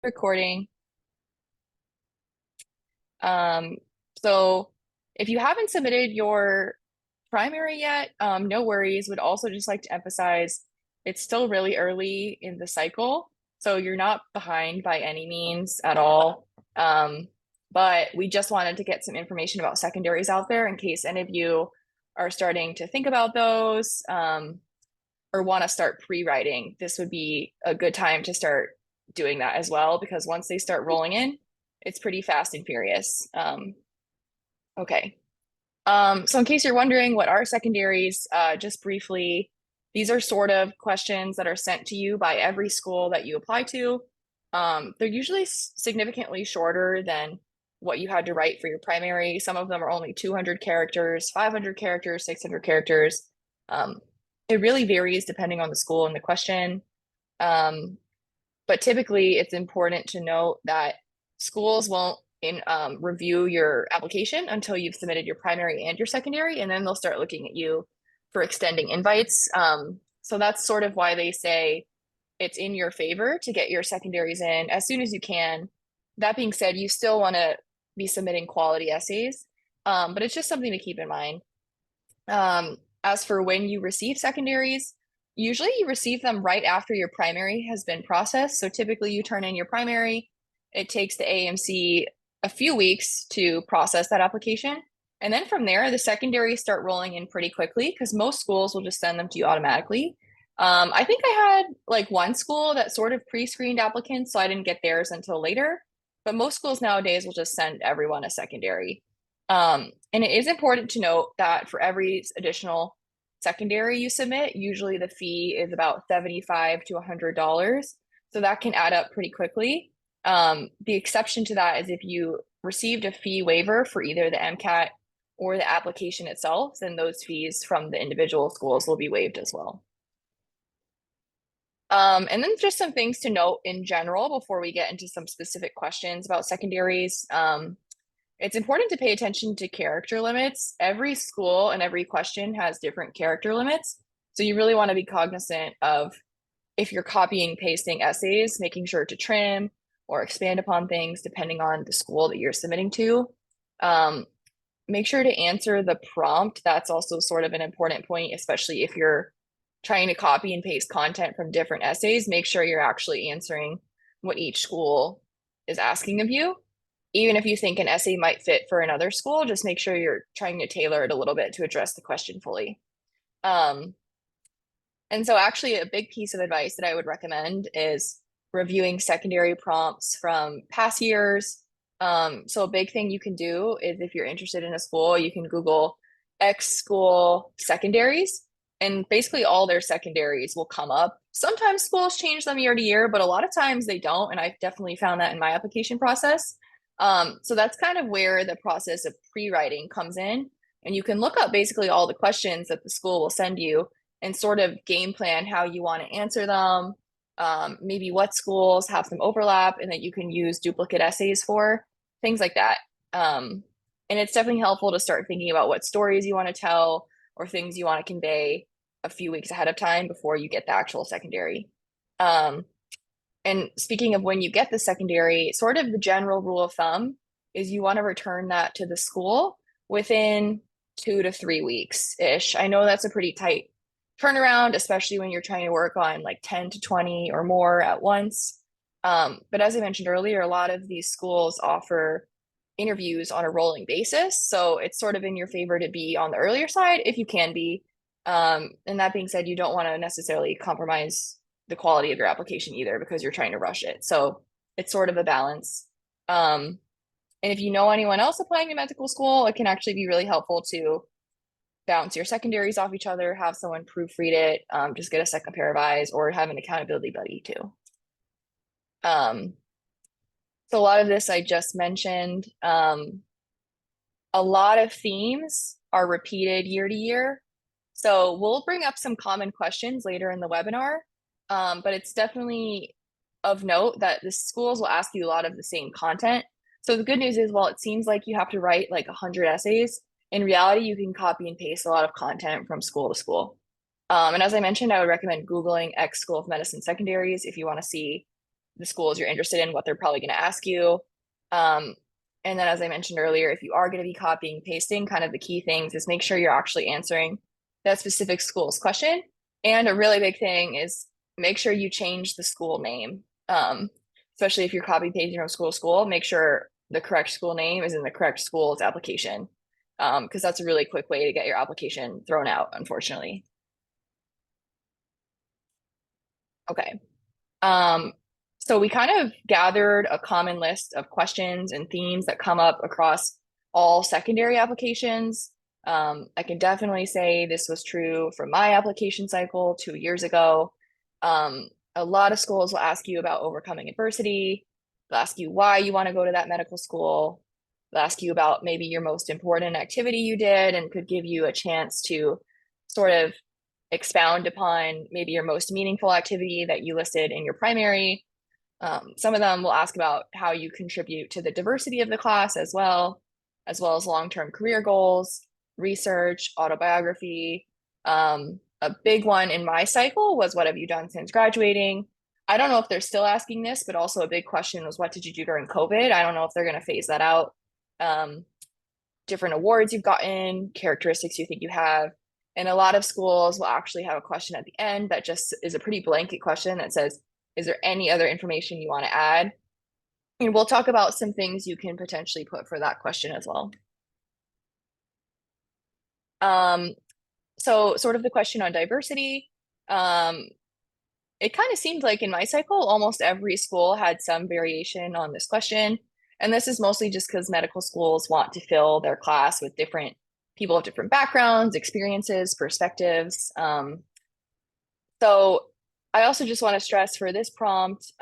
Recording. Um, so if you haven't submitted your primary yet, no worries. Would also just like to emphasize it's still really early in the cycle, so you're not behind by any means at all. But we just wanted to get some information about secondaries out there in case any of you are starting to think about those, or want to start pre-writing. This would be a good time to start doing that as well, because once they start rolling in, it's pretty fast and furious. Okay. So in case you're wondering what are secondaries, just briefly, these are sort of questions that are sent to you by every school that you apply to. They're usually significantly shorter than what you had to write for your primary. Some of them are only 200 characters, 500 characters, 600 characters. Um, it really varies depending on the school and the question. Um, but typically, it's important to note that schools won't review your application until you've submitted your primary and your secondary, and then they'll start looking at you for extending invites. So that's sort of why they say it's in your favor to get your secondaries in as soon as you can. That being said, you still want to be submitting quality essays, but it's just something to keep in mind. As for when you receive secondaries, usually you receive them right after your primary has been processed. So typically you turn in your primary, it takes the AMC a few weeks to process that application. And then from there, the secondaries start rolling in pretty quickly because most schools will just send them to you automatically. I think I had like one school that sort of pre-screened applicants, so I didn't get theirs until later. But most schools nowadays will just send everyone a secondary. And it is important to note that for every additional secondary you submit, usually the fee is about $75 to $100. So that can add up pretty quickly. The exception to that is if you received a fee waiver for either the MCAT or the application itself, then those fees from the individual schools will be waived as well. And then just some things to note in general before we get into some specific questions about secondaries. It's important to pay attention to character limits. Every school and every question has different character limits. So you really want to be cognizant of if you're copying, pasting essays, making sure to trim or expand upon things depending on the school that you're submitting to. Make sure to answer the prompt. That's also sort of an important point, especially if you're trying to copy and paste content from different essays. Make sure you're actually answering what each school is asking of you. Even if you think an essay might fit for another school, just make sure you're trying to tailor it a little bit to address the question fully. And so actually a big piece of advice that I would recommend is reviewing secondary prompts from past years. So a big thing you can do is if you're interested in a school, you can Google X school secondaries, and basically all their secondaries will come up. Sometimes schools change them year to year, but a lot of times they don't. And I've definitely found that in my application process. So that's kind of where the process of pre-writing comes in. And you can look up basically all the questions that the school will send you and sort of game plan how you want to answer them. Maybe what schools have some overlap and that you can use duplicate essays for, things like that. And it's definitely helpful to start thinking about what stories you want to tell or things you want to convey a few weeks ahead of time before you get the actual secondary. And speaking of when you get the secondary, sort of the general rule of thumb is you want to return that to the school within 2 to 3 weeks-ish. I know that's a pretty tight turnaround, especially when you're trying to work on like 10 to 20 or more at once. But as I mentioned earlier, a lot of these schools offer interviews on a rolling basis. So it's sort of in your favor to be on the earlier side if you can be. And that being said, you don't want to necessarily compromise the quality of your application either because you're trying to rush it. So it's sort of a balance. And if you know anyone else applying to medical school, it can actually be really helpful to bounce your secondaries off each other, have someone proofread it, just get a second pair of eyes, or have an accountability buddy too. So a lot of this I just mentioned. A lot of themes are repeated year to year. So we'll bring up some common questions later in the webinar, but it's definitely of note that the schools will ask you a lot of the same content. So the good news is, while it seems like you have to write like 100 essays, in reality, you can copy and paste a lot of content from school to school. And as I mentioned, I would recommend Googling X School of Medicine secondaries if you want to see the schools you're interested in, what they're probably going to ask you. Um, and then, as I mentioned earlier, if you are going to be copying, pasting, kind of the key things is make sure you're actually answering that specific school's question. And a really big thing is make sure you change the school name. Especially if you're copy pasting from school to school, make sure the correct school name is in the correct school's application. Because that's a really quick way to get your application thrown out, unfortunately. Okay. Um, so we kind of gathered a common list of questions and themes that come up across all secondary applications. I can definitely say this was true for my application cycle 2 years ago. A lot of schools will ask you about overcoming adversity. They'll ask you why you want to go to that medical school. They'll ask you about maybe your most important activity you did and could give you a chance to sort of expound upon maybe your most meaningful activity that you listed in your primary. Some of them will ask about how you contribute to the diversity of the class as well as long-term career goals, research, autobiography. A big one in my cycle was what have you done since graduating? I don't know if they're still asking this, but also a big question was what did you do during COVID? I don't know if they're going to phase that out. Um, Different awards you've gotten, characteristics you think you have. And a lot of schools will actually have a question at the end that just is a pretty blanket question that says, is there any other information you want to add? And we'll talk about some things you can potentially put for that question as well. Um, so sort of the question on diversity, um, it kind of seemed like in my cycle, almost every school had some variation on this question. And this is mostly just because medical schools want to fill their class with different people of different backgrounds, experiences, perspectives. So I also just want to stress for this prompt,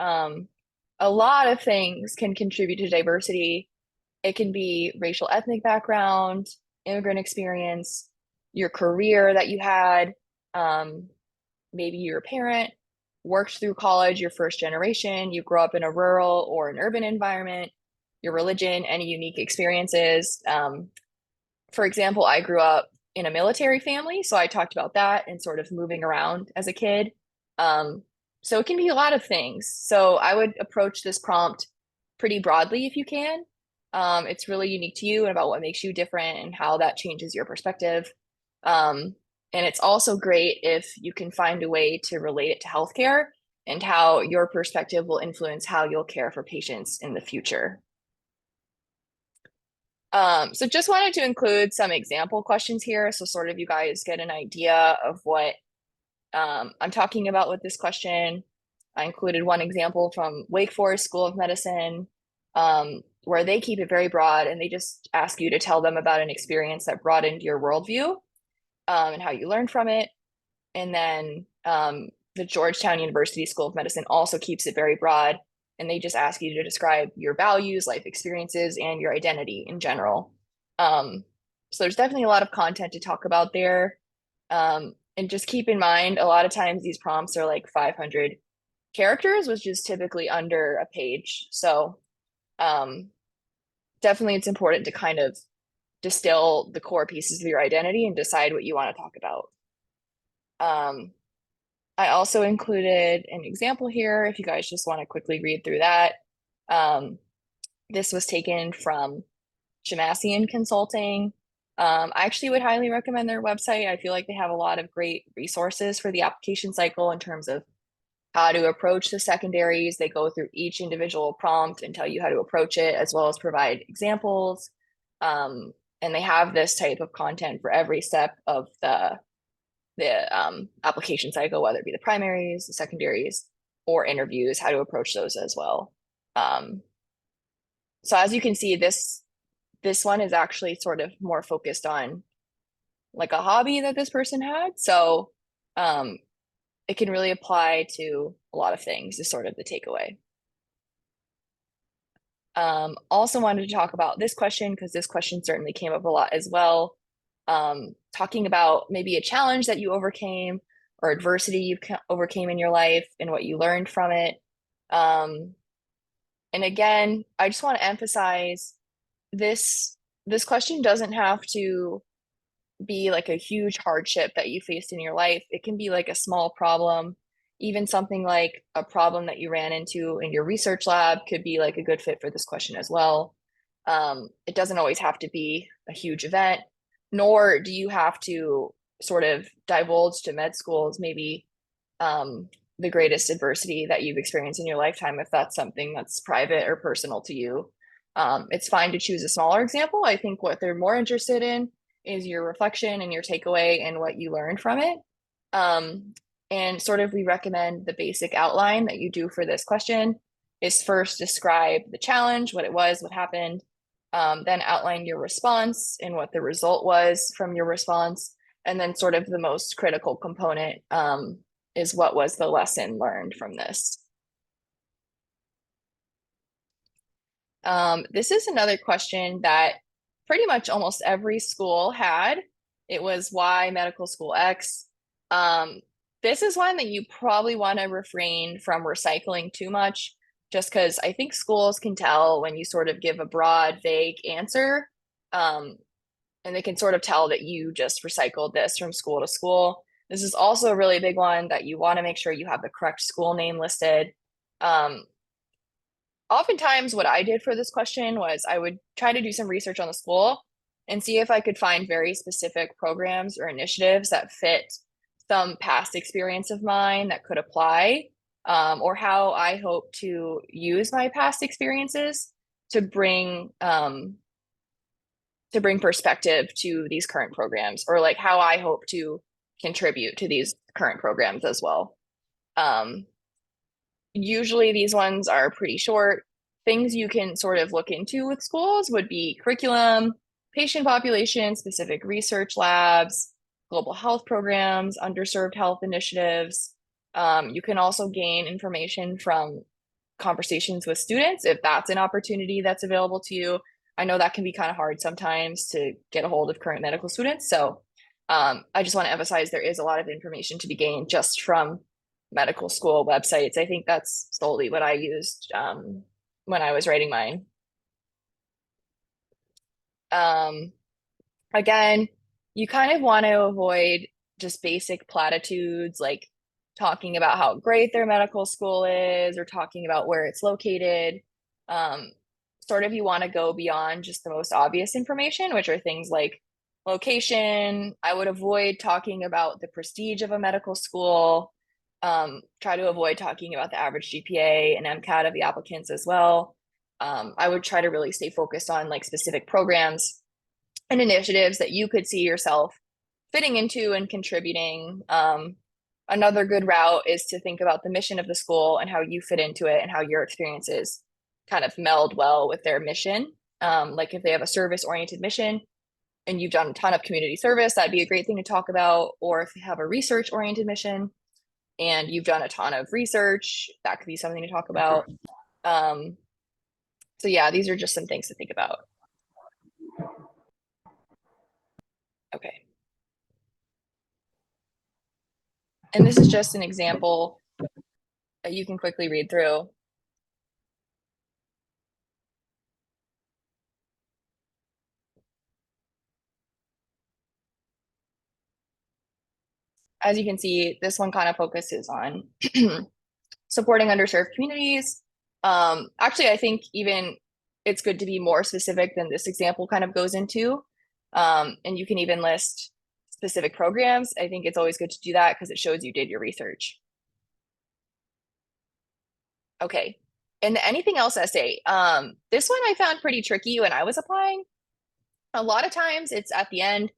a lot of things can contribute to diversity. It can be racial ethnic background, immigrant experience, your career that you had, um, maybe you're a parent, worked through college, your first generation, you grew up in a rural or an urban environment, your religion, any unique experiences. For example, I grew up in a military family, so I talked about that and sort of moving around as a kid. Um, so it can be a lot of things. So I would approach this prompt pretty broadly if you can. It's really unique to you and about what makes you different and how that changes your perspective. Um, and it's also great if you can find a way to relate it to healthcare and how your perspective will influence how you'll care for patients in the future. So just wanted to include some example questions here, so sort of you guys get an idea of what I'm talking about with this question. I included one example from Wake Forest School of Medicine, where they keep it very broad and they just ask you to tell them about an experience that broadened your worldview, and how you learned from it. And then the Georgetown University School of Medicine also keeps it very broad, and they just ask you to describe your values, life experiences, and your identity in general. Um, so there's definitely a lot of content to talk about there. And just keep in mind, a lot of times these prompts are like 500 characters, which is typically under a page. So um, definitely it's important to kind of distill the core pieces of your identity and decide what you want to talk about. Um, I also included an example here if you guys just want to quickly read through that. Um, this was taken from Shemasian Consulting. I actually would highly recommend their website. I feel like they have a lot of great resources for the application cycle in terms of how to approach the secondaries. They go through each individual prompt and tell you how to approach it, as well as provide examples. Um, and they have this type of content for every step of the application cycle, whether it be the primaries, the secondaries, or interviews, how to approach those as well. Um, so as you can see, this one is actually sort of more focused on like a hobby that this person had. So it can really apply to a lot of things is sort of the takeaway. Also wanted to talk about this question because this question certainly came up a lot as well. Talking about maybe a challenge that you overcame or adversity you overcame in your life and what you learned from it. And again, I just want to emphasize this question doesn't have to be like a huge hardship that you faced in your life. It can be like a small problem. Even something like a problem that you ran into in your research lab could be like a good fit for this question as well. It doesn't always have to be a huge event, nor do you have to sort of divulge to med schools maybe the greatest adversity that you've experienced in your lifetime if that's something that's private or personal to you. It's fine to choose a smaller example. I think what they're more interested in is your reflection and your takeaway and what you learned from it. Um, and sort of we recommend the basic outline that you do for this question is first describe the challenge, what it was, what happened, then outline your response and what the result was from your response, and then sort of the most critical component is what was the lesson learned from this. This is another question that pretty much almost every school had. It was why medical school X. This is one that you probably want to refrain from recycling too much, just because I think schools can tell when you sort of give a broad, vague answer. And they can sort of tell that you just recycled this from school to school. This is also a really big one that you want to make sure you have the correct school name listed. Um, Oftentimes what I did for this question was I would try to do some research on the school and see if I could find very specific programs or initiatives that fit some past experience of mine that could apply, or how I hope to use my past experiences to bring perspective to these current programs, or like how I hope to contribute to these current programs as well. Um, Usually these ones are pretty short. Things you can sort of look into with schools would be curriculum, patient population, specific research labs, global health programs, underserved health initiatives. You can also gain information from conversations with students if that's an opportunity that's available to you. I know that can be kind of hard sometimes to get a hold of current medical students. So I just want to emphasize there is a lot of information to be gained just from medical school websites. I think that's solely what I used when I was writing mine. Um, Again, you kind of want to avoid just basic platitudes like talking about how great their medical school is or talking about where it's located. Um, Sort of you want to go beyond just the most obvious information, which are things like location. I would avoid talking about the prestige of a medical school. Try to avoid talking about the average GPA and MCAT of the applicants as well. I would try to really stay focused on like specific programs and initiatives that you could see yourself fitting into and contributing. Another good route is to think about the mission of the school and how you fit into it and how your experiences kind of meld well with their mission. Like if they have a service oriented mission and you've done a ton of community service, that'd be a great thing to talk about. Or if they have a research oriented mission and you've done a ton of research, that could be something to talk about. Um, so yeah, these are just some things to think about. Okay. And this is just an example that you can quickly read through. As you can see, this one kind of focuses on supporting underserved communities. Actually, I think even it's good to be more specific than this example kind of goes into. And you can even list specific programs. I think it's always good to do that because it shows you did your research. Okay. And the anything else essay. This one I found pretty tricky when I was applying. A lot of times it's at the end,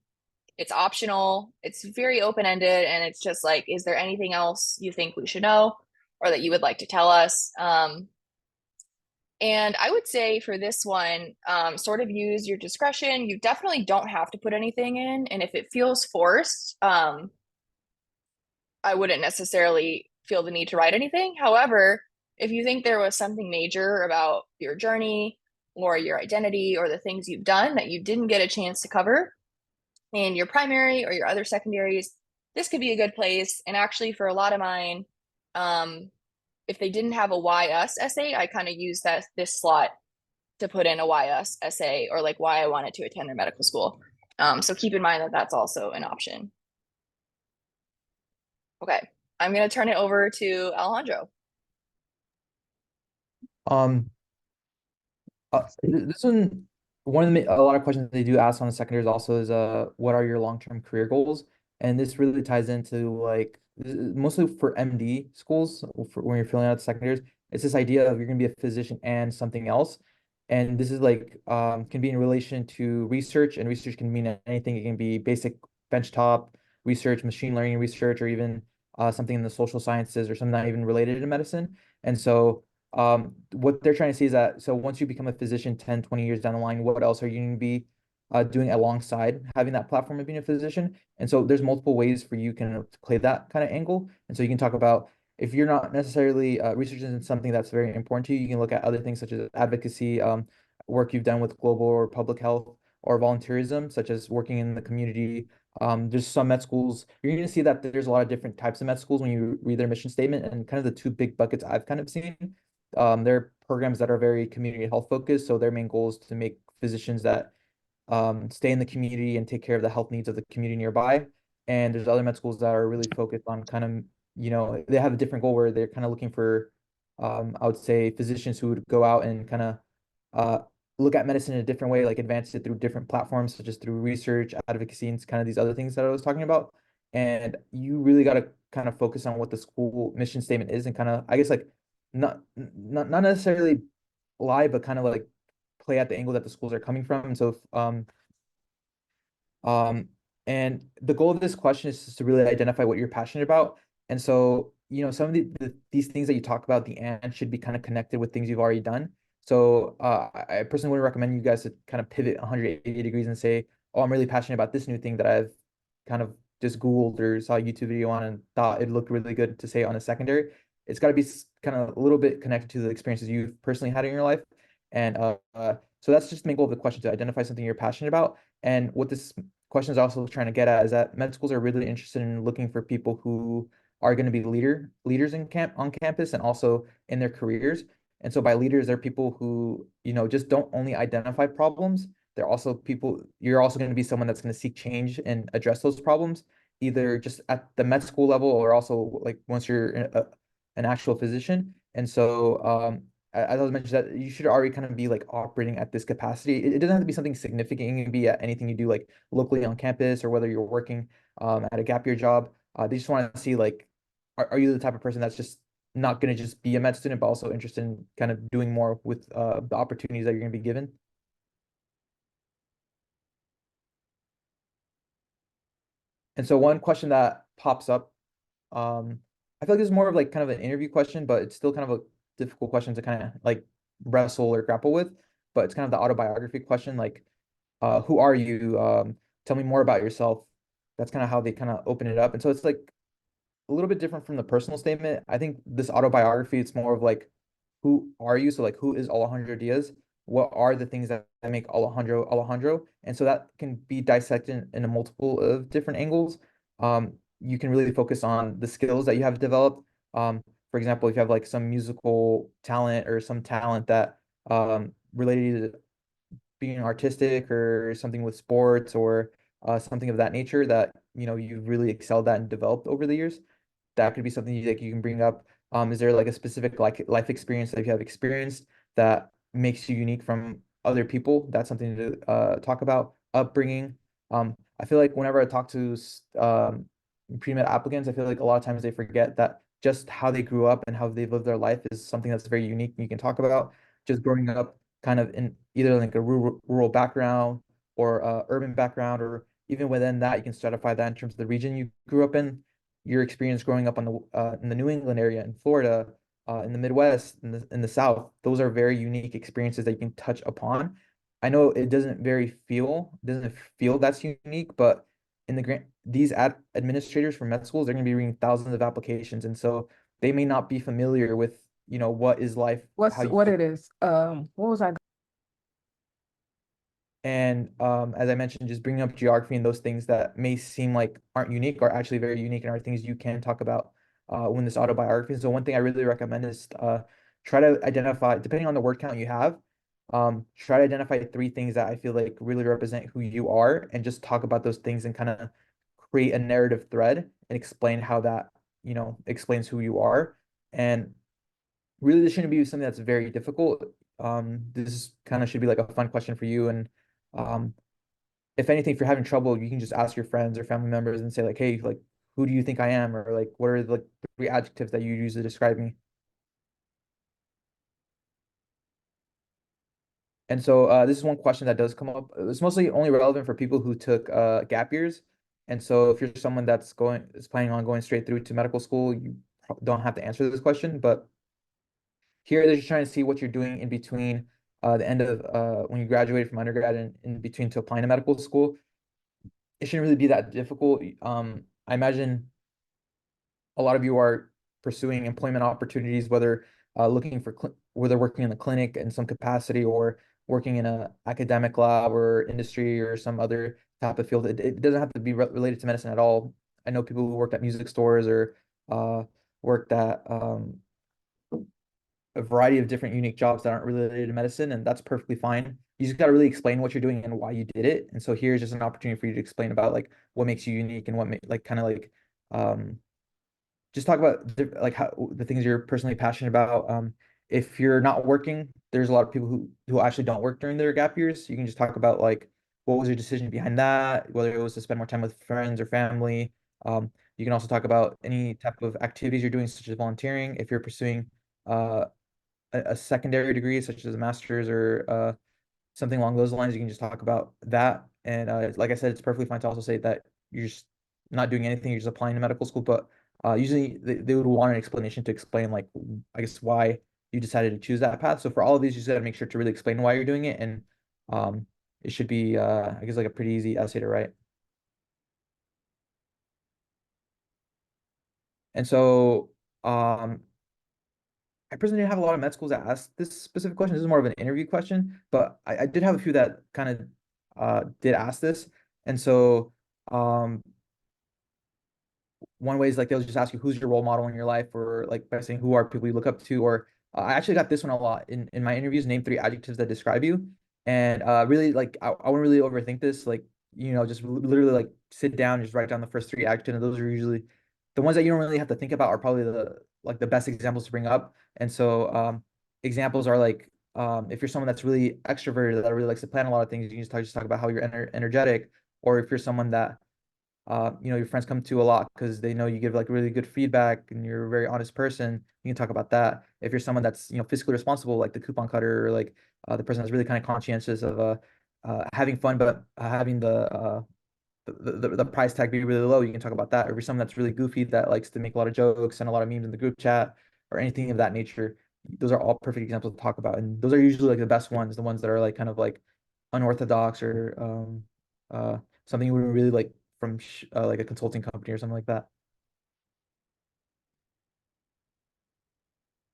it's optional, it's very open-ended, and it's just like, is there anything else you think we should know or that you would like to tell us? And I would say for this one, sort of use your discretion. You definitely don't have to put anything in. And if it feels forced, I wouldn't necessarily feel the need to write anything. However, if you think there was something major about your journey or your identity or the things you've done that you didn't get a chance to cover in your primary or your other secondaries, this could be a good place. And actually, for a lot of mine, if they didn't have a why us essay, I kind of used this slot to put in a why us essay or like why I wanted to attend their medical school. So keep in mind that that's also an option. Okay. I'm gonna turn it over to Alejandro. Um, this one of a lot of questions they do ask on the secondaries also is what are your long-term career goals? And this really ties into like mostly for MD schools for when you're filling out the secondaries. It's this idea of you're gonna be a physician and something else. And this is like can be in relation to research, and research can mean anything. It can be basic benchtop research, machine learning research, or even something in the social sciences or something not even related to medicine. And so what they're trying to see is that so once you become a physician 10, 20 years down the line, what else are you going to be doing alongside having that platform of being a physician? And so there's multiple ways for you can play that kind of angle. And so you can talk about if you're not necessarily researching in something that's very important to you, you can look at other things such as advocacy, work you've done with global or public health or volunteerism, such as working in the community. There's some med schools. You're going to see that there's a lot of different types of med schools when you read their mission statement, and kind of the two big buckets I've kind of seen. They're programs that are very community health focused. So their main goal is to make physicians that stay in the community and take care of the health needs of the community nearby. And there's other med schools that are really focused on kind of, they have a different goal where they're kind of looking for, I would say, physicians who would go out and kind of uh, look at medicine in a different way, like advance it through different platforms, such as through research, advocacy, and kind of these other things that I was talking about. And you really got to kind of focus on what the school mission statement is and kind of, I guess, like not necessarily lie, but kind of like play at the angle that the schools are coming from. And so, um, and the goal of this question is just to really identify what you're passionate about. And so, some of these things that you talk about at the end should be kind of connected with things you've already done. So, I personally would recommend you guys to kind of pivot 180 degrees and say, "Oh, I'm really passionate about this new thing that I've kind of just Googled or saw a YouTube video on and thought it looked really good to say on a secondary." It's got to be kind of a little bit connected to the experiences you've personally had in your life. And so that's just the main goal of the question, to identify something you're passionate about. And what this question is also trying to get at is that med schools are really interested in looking for people who are going to be leaders in camp on campus and also in their careers. And so by leaders, they're people who, just don't only identify problems. They're also people, you're also going to be someone that's going to seek change and address those problems, either just at the med school level or also like once you're an actual physician. And so as I was mentioning, that you should already kind of be like operating at this capacity. It doesn't have to be something significant. It can be at anything you do like locally on campus or whether you're working at a gap year job. They just want to see like, are you the type of person that's just not going to just be a med student, but also interested in kind of doing more with the opportunities that you're going to be given? And so one question that pops up, I feel like this is more of like kind of an interview question, but it's still kind of a difficult question to kind of like wrestle or grapple with. But it's kind of the autobiography question, like, who are you? Tell me more about yourself. That's kind of how they kind of open it up. And so it's like a little bit different from the personal statement. I think this autobiography, it's more of like, who are you? So like, who is Alejandro Diaz? What are the things that make Alejandro Alejandro? And so that can be dissected in a multiple of different angles. You can really focus on the skills that you have developed. For example, if you have like some musical talent or some talent that related to being artistic or something with sports or something of that nature that you've really excelled at and developed over the years, that could be something like you can bring up. Is there like a specific like life experience that you have experienced that makes you unique from other people? That's something to talk about. Upbringing. I feel like whenever I talk to pre-med applicants, I feel like a lot of times they forget that just how they grew up and how they've lived their life is something that's very unique and you can talk about. Just growing up kind of in either like a rural background or urban background, or even within that, you can stratify that in terms of the region you grew up in, your experience growing up on the in the New England area, in Florida, in the Midwest, in the South. Those are very unique experiences that you can touch upon. I know it doesn't feel that's unique, but in the grant, these administrators for med schools, they're going to be reading thousands of applications, and so they may not be familiar with, what is life, how you What it is? What was I? And as I mentioned, just bringing up geography and those things that may seem like aren't unique are actually very unique and are things you can talk about when this autobiography. So one thing I really recommend is try to identify, depending on the word count you have, try to identify three things that I feel like really represent who you are, and just talk about those things and kind of create a narrative thread and explain how that, explains who you are. And really, this shouldn't be something that's very difficult. This kind of should be like a fun question for you. And um, if anything, if you're having trouble, you can just ask your friends or family members and say like, hey, like, who do you think I am? Or like, what are the like three adjectives that you use to describe me? And so this is one question that does come up. It's mostly only relevant for people who took gap years. And so if you're someone is planning on going straight through to medical school, you don't have to answer this question. But here they're just trying to see what you're doing in between the end of when you graduated from undergrad and in between to applying to medical school. It shouldn't really be that difficult. I imagine a lot of you are pursuing employment opportunities, whether whether working in the clinic in some capacity or working in a academic lab or industry or some other type of field. It doesn't have to be related to medicine at all. I know people who worked at music stores or uh, worked at a variety of different unique jobs that aren't related to medicine, and that's perfectly fine. You just got to really explain what you're doing and why you did it. And so here's just an opportunity for you to explain about like what makes you unique and like kind of like um just talk about like how the things you're personally passionate about. If you're not working, there's a lot of people who actually don't work during their gap years. You can just talk about like what was your decision behind that, whether it was to spend more time with friends or family. You can also talk about any type of activities you're doing, such as volunteering. If you're pursuing uh, a secondary degree, such as a master's or something along those lines, you can just talk about that. And like I said, it's perfectly fine to also say that you're just not doing anything, you're just applying to medical school. But usually they would want an explanation to explain, like, I guess, why you decided to choose that path. So for all of these, you just got to make sure to really explain why you're doing it. And um, it should be, I guess, like a pretty easy essay to write. And so I personally didn't have a lot of med schools that asked this specific question. This is more of an interview question, but I did have a few that kind of did ask this. And so um, one way is like they'll just ask you who's your role model in your life, or like by saying who are people you look up to, or I actually got this one a lot in my interviews. Name three adjectives that describe you, and really like I wouldn't really overthink this. Like just literally like sit down, just write down the first three adjectives, and those are usually the ones that you don't really have to think about are probably the best examples to bring up. And so examples are like if you're someone that's really extroverted that really likes to plan a lot of things, you can just talk about how you're energetic, or if you're someone that your friends come to a lot because they know you give like really good feedback and you're a very honest person. You can talk about that. If you're someone that's, fiscally responsible, like the coupon cutter, or like the person that's really kind of conscientious of having fun, but having the price tag be really low, you can talk about that. Or if you're someone that's really goofy that likes to make a lot of jokes and a lot of memes in the group chat or anything of that nature, those are all perfect examples to talk about. And those are usually like the best ones, the ones that are like kind of like unorthodox or something you would really like from like a consulting company or something like that.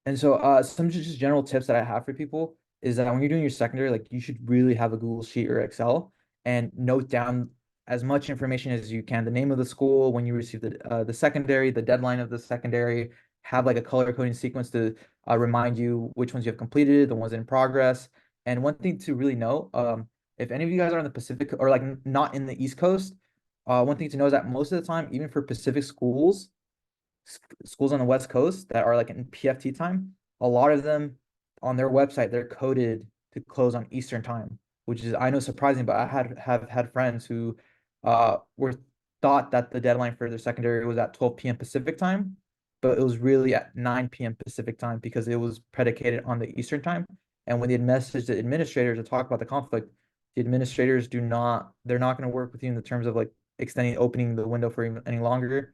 And so some just general tips that I have for people is that when you're doing your secondary, like you should really have a Google Sheet or Excel and note down as much information as you can, the name of the school, when you receive the secondary, the deadline of the secondary, have like a color coding sequence to remind you which ones you have completed, the ones in progress. And one thing to really know, if any of you guys are on the Pacific or like not in the East Coast, one thing to know is that most of the time, even for Pacific schools on the West Coast that are like in PFT time, a lot of them on their website, they're coded to close on Eastern time, which is, I know, surprising, but I have had friends who were thought that the deadline for their secondary was at 12 p.m. Pacific time, but it was really at 9 p.m. Pacific time because it was predicated on the Eastern time. And when they had messaged the administrators to talk about the conflict, the administrators they're not going to work with you in the terms of like opening the window for even any longer.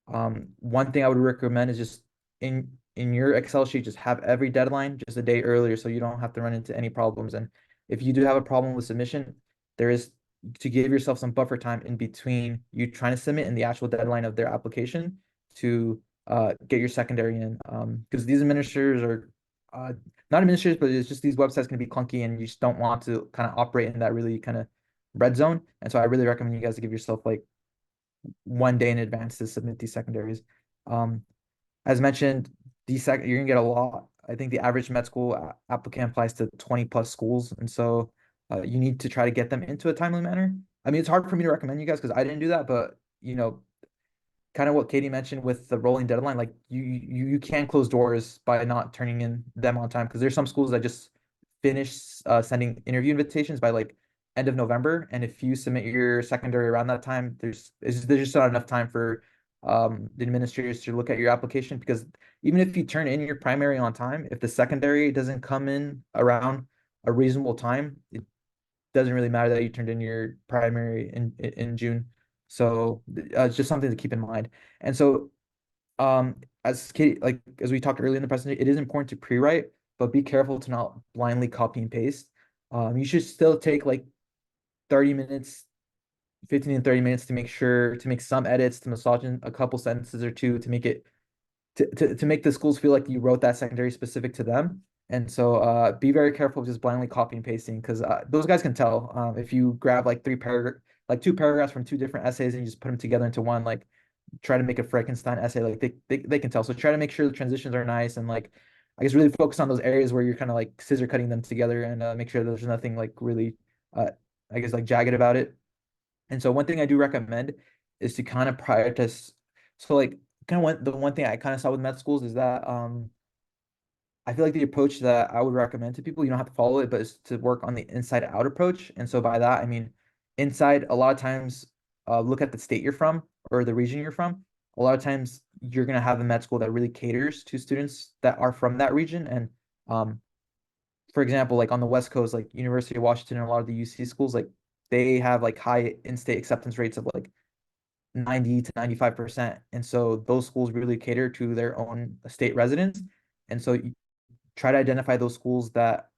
One thing I would recommend is just in your Excel sheet, just have every deadline just a day earlier so you don't have to run into any problems. And if you do have a problem with submission, there is to give yourself some buffer time in between you trying to submit and the actual deadline of their application to get your secondary in. Because these administrators are not administrators, but it's just these websites can be clunky and you just don't want to kind of operate in that really kind of red zone. And so I really recommend you guys to give yourself like one day in advance to submit these secondaries. Um, as mentioned, you're gonna get a lot. I think the average med school applicant applies to 20 plus schools, and so you need to try to get them into a timely manner. I mean, it's hard for me to recommend you guys because I didn't do that, but kind of what Katie mentioned with the rolling deadline, like you can close doors by not turning in them on time because there's some schools that just finish sending interview invitations by like end of November, and if you submit your secondary around that time, there's just not enough time for the administrators to look at your application because even if you turn in your primary on time, if the secondary doesn't come in around a reasonable time, it doesn't really matter that you turned in your primary in June. So it's just something to keep in mind. And so as Katie, like as we talked earlier in the presentation, it is important to pre-write, but be careful to not blindly copy and paste. You should still take like 30 minutes, 15 and 30 minutes to make some edits, to massage in a couple sentences or two to make it to make the schools feel like you wrote that secondary specific to them. And so be very careful of just blindly copying and pasting because those guys can tell if you grab like like two paragraphs from two different essays and you just put them together into one, like try to make a Frankenstein essay, like they can tell. So try to make sure the transitions are nice and like I guess really focus on those areas where you're kind of like scissor cutting them together and make sure there's nothing like really uh, I guess like jagged about it. And so one thing I do recommend is to kind of prioritize. So like kind of the one thing I kind of saw with med schools is that I feel like the approach that I would recommend to people, you don't have to follow it, but it's to work on the inside out approach. And so by that, I mean inside a lot of times look at the state you're from or the region you're from. A lot of times you're gonna have a med school that really caters to students that are from that region. And for example, like on the West Coast, like University of Washington and a lot of the UC schools, like they have like high in-state acceptance rates of like 90 to 95%. And so those schools really cater to their own state residents. And so you try to identify those schools that,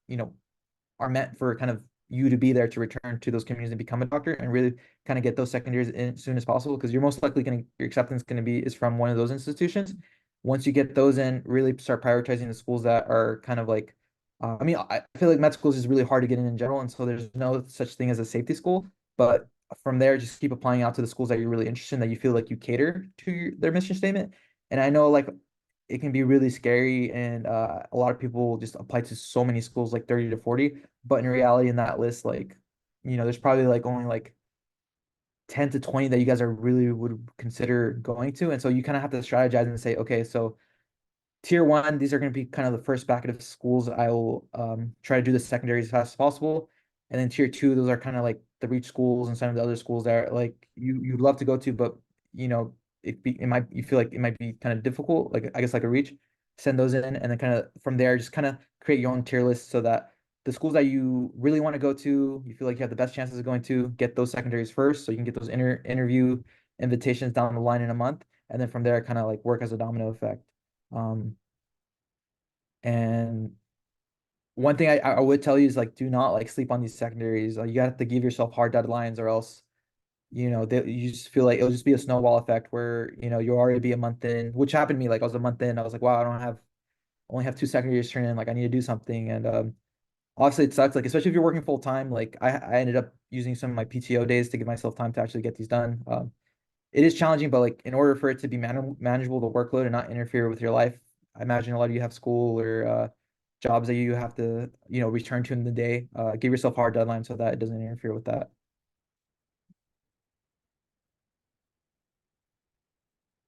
are meant for kind of you to be there to return to those communities and become a doctor and really kind of get those secondaries in as soon as possible because you're most likely going to your acceptance going to be is from one of those institutions. Once you get those in, really start prioritizing the schools that are kind of like I mean, I feel like med schools is really hard to get in general, and so there's no such thing as a safety school. But from there, just keep applying out to the schools that you're really interested in, that you feel like you cater to their mission statement. And I know like it can be really scary, and a lot of people just apply to so many schools, like 30 to 40. But in reality, in that list, like there's probably like only like 10 to 20 that you guys are really would consider going to, and so you kind of have to strategize and say, okay, so tier one, these are going to be kind of the first bracket of schools I will try to do the secondary as fast as possible. And then tier two, those are kind of like the reach schools and some of the other schools that are like you'd love to go to, but it might you feel like it might be kind of difficult, like I guess like a reach. Send those in, and then kind of from there, just kind of create your own tier list so that the schools that you really want to go to, you feel like you have the best chances of going to, get those secondaries first, so you can get those interview invitations down the line in a month, and then from there, kind of like work as a domino effect. And one thing I would tell you is like do not like sleep on these secondaries. You have to give yourself hard deadlines, or else you just feel like it'll just be a snowball effect where you'll already be a month in, which happened to me. Like I was a month in, I was like, wow, I don't have only have two secondaries to turn in. Like I need to do something, and obviously it sucks. Like especially if you're working full time. Like I ended up using some of my PTO days to give myself time to actually get these done. It is challenging, but like in order for it to be manageable, the workload and not interfere with your life, I imagine a lot of you have school or jobs that you have to, return to in the day. Give yourself hard deadlines so that it doesn't interfere with that.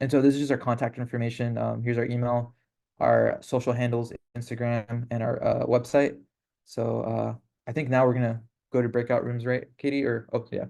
And so this is just our contact information. Here's our email, our social handles, Instagram, and our website. So I think now we're gonna go to breakout rooms, right, Katie? Or oh yeah.